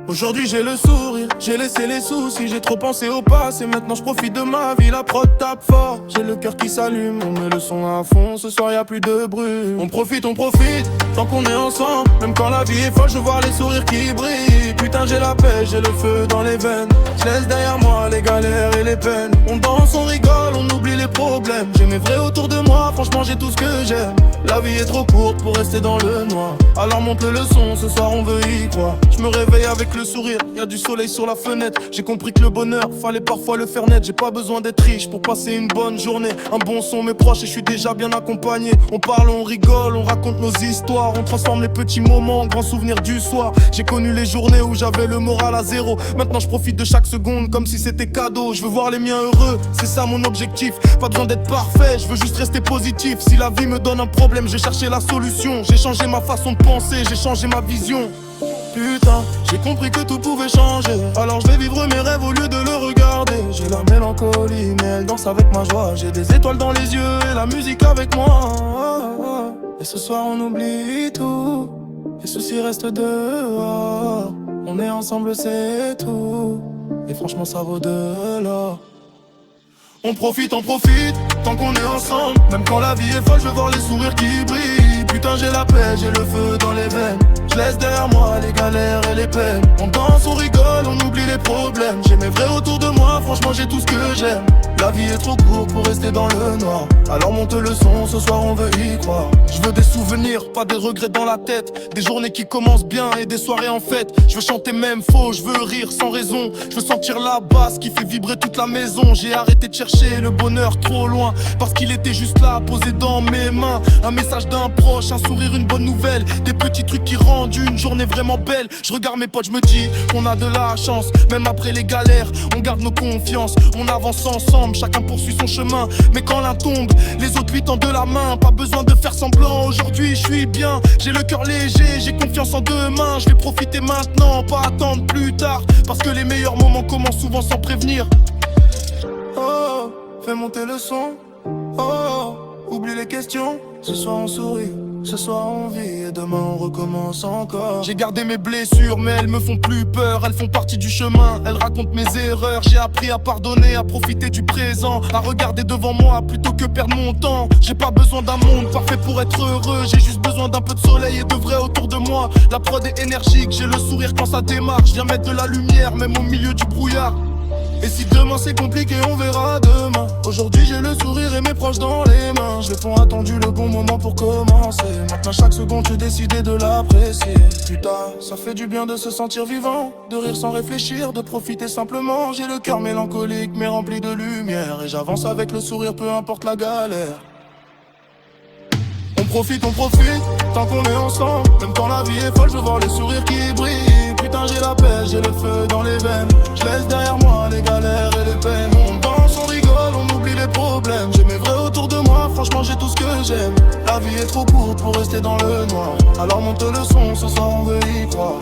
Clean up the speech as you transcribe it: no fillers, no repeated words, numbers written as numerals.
Aujourd'hui j'ai le sourire, j'ai laissé les soucis, j'ai trop pensé au passé, maintenant je profite de ma vie, la prod tape fort. J'ai le cœur qui s'allume, on met le son à fond, ce soir y'a plus de bruit. On profite, tant qu'on est ensemble. Même quand la vie est folle, je vois les sourires qui brillent. Putain j'ai la paix, j'ai le feu dans les veines. Je laisse derrière moi les galères et les peines. On danse, on rigole, on oublie les problèmes. J'ai mes vrais autour de moi, franchement j'ai tout ce que j'aime. La vie est trop courte pour rester dans le noir. Alors monte le son, ce soir on veut y croire. Je me réveille avec le sourire, y'a du soleil sur la fenêtre. J'ai compris que le bonheur, fallait parfois le faire net. J'ai pas besoin d'être riche pour passer une bonne journée. Un bon son, mes proches et je suis déjà bien accompagné. On parle, on rigole, on raconte nos histoires. On transforme les petits moments en grands souvenirs du soir. J'ai connu les journées où j'avais le moral à zéro. Maintenant je profite de chaque seconde comme si c'était cadeau. Je veux voir les miens heureux, c'est ça mon objectif. Pas besoin d'être parfait, je veux juste rester positif. Si la vie me donne un problème, j'ai cherché la solution. J'ai changé ma façon de penser, j'ai changé ma vision. Putain, j'ai compris que tout pouvait changer. Alors je vais vivre mes rêves au lieu de le regarder. J'ai la mélancolie, mais elle danse avec ma joie. J'ai des étoiles dans les yeux et la musique avec moi. Et ce soir on oublie tout, les soucis restent dehors. On est ensemble c'est tout, et franchement ça vaut de l'or. On profite, tant qu'on est ensemble. Même quand la vie est folle, je veux voir les sourires qui brillent. Putain j'ai la paix, j'ai le feu dans les veines. Je laisse derrière moi les galères et les peines. On danse, on rigole, on oublie les problèmes. J'ai mes vrais autour de moi, franchement j'ai tout ce que j'aime. La vie est trop courte pour rester dans le noir. Alors monte le son, ce soir on veut y croire. Je veux des souvenirs, pas des regrets dans la tête. Des journées qui commencent bien et des soirées en fête. Je veux chanter même faux, je veux rire sans raison. Je veux sentir la basse qui fait vibrer toute la maison. J'ai arrêté de chercher le bonheur trop loin, parce qu'il était juste là, posé dans mes mains. Un message d'un proche, un sourire, une bonne nouvelle. Des petits trucs qui rendent une journée vraiment belle. Je regarde mes potes, je me dis qu'on a de la chance. Même après les galères, on garde nos confiances. On avance ensemble, chacun poursuit son chemin. Mais quand l'un tombe, les autres lui tendent de la main. Pas besoin de faire semblant, aujourd'hui je suis bien. J'ai le cœur léger, j'ai confiance en demain. Je vais profiter maintenant, pas attendre plus tard, parce que les meilleurs moments commencent souvent sans prévenir. Oh, fais monter le son. Oh, oublie les questions. Ce soir on sourit, ce soir on vit, et demain on recommence encore. J'ai gardé mes blessures, mais elles me font plus peur. Elles font partie du chemin, elles racontent mes erreurs. J'ai appris à pardonner, à profiter du présent, à regarder devant moi plutôt que perdre mon temps. J'ai pas besoin d'un monde parfait pour être heureux. J'ai juste besoin d'un peu de soleil et de vrai autour de moi. La prod est énergique, j'ai le sourire quand ça démarre. Je viens mettre de la lumière, même au milieu du brouillard. Et si demain c'est compliqué, on verra demain. Aujourd'hui j'ai le sourire et mes proches dans les mains. J'ai tant attendu le bon moment pour commencer. Maintenant chaque seconde j'ai décidé de l'apprécier. Putain, ça fait du bien de se sentir vivant, de rire sans réfléchir, de profiter simplement. J'ai le cœur mélancolique mais rempli de lumière, et j'avance avec le sourire peu importe la galère. On profite, tant qu'on est ensemble. Même quand la vie est folle, je veux voir les sourires qui brillent. Putain j'ai la paix, j'ai le feu dans les veines. Je laisse derrière moi les galères et les peines. On danse, on rigole, on oublie les problèmes. J'ai mes vrais autour de moi, franchement j'ai tout ce que j'aime. La vie est trop courte pour rester dans le noir. Alors monte le son, ce soir on veut y croire.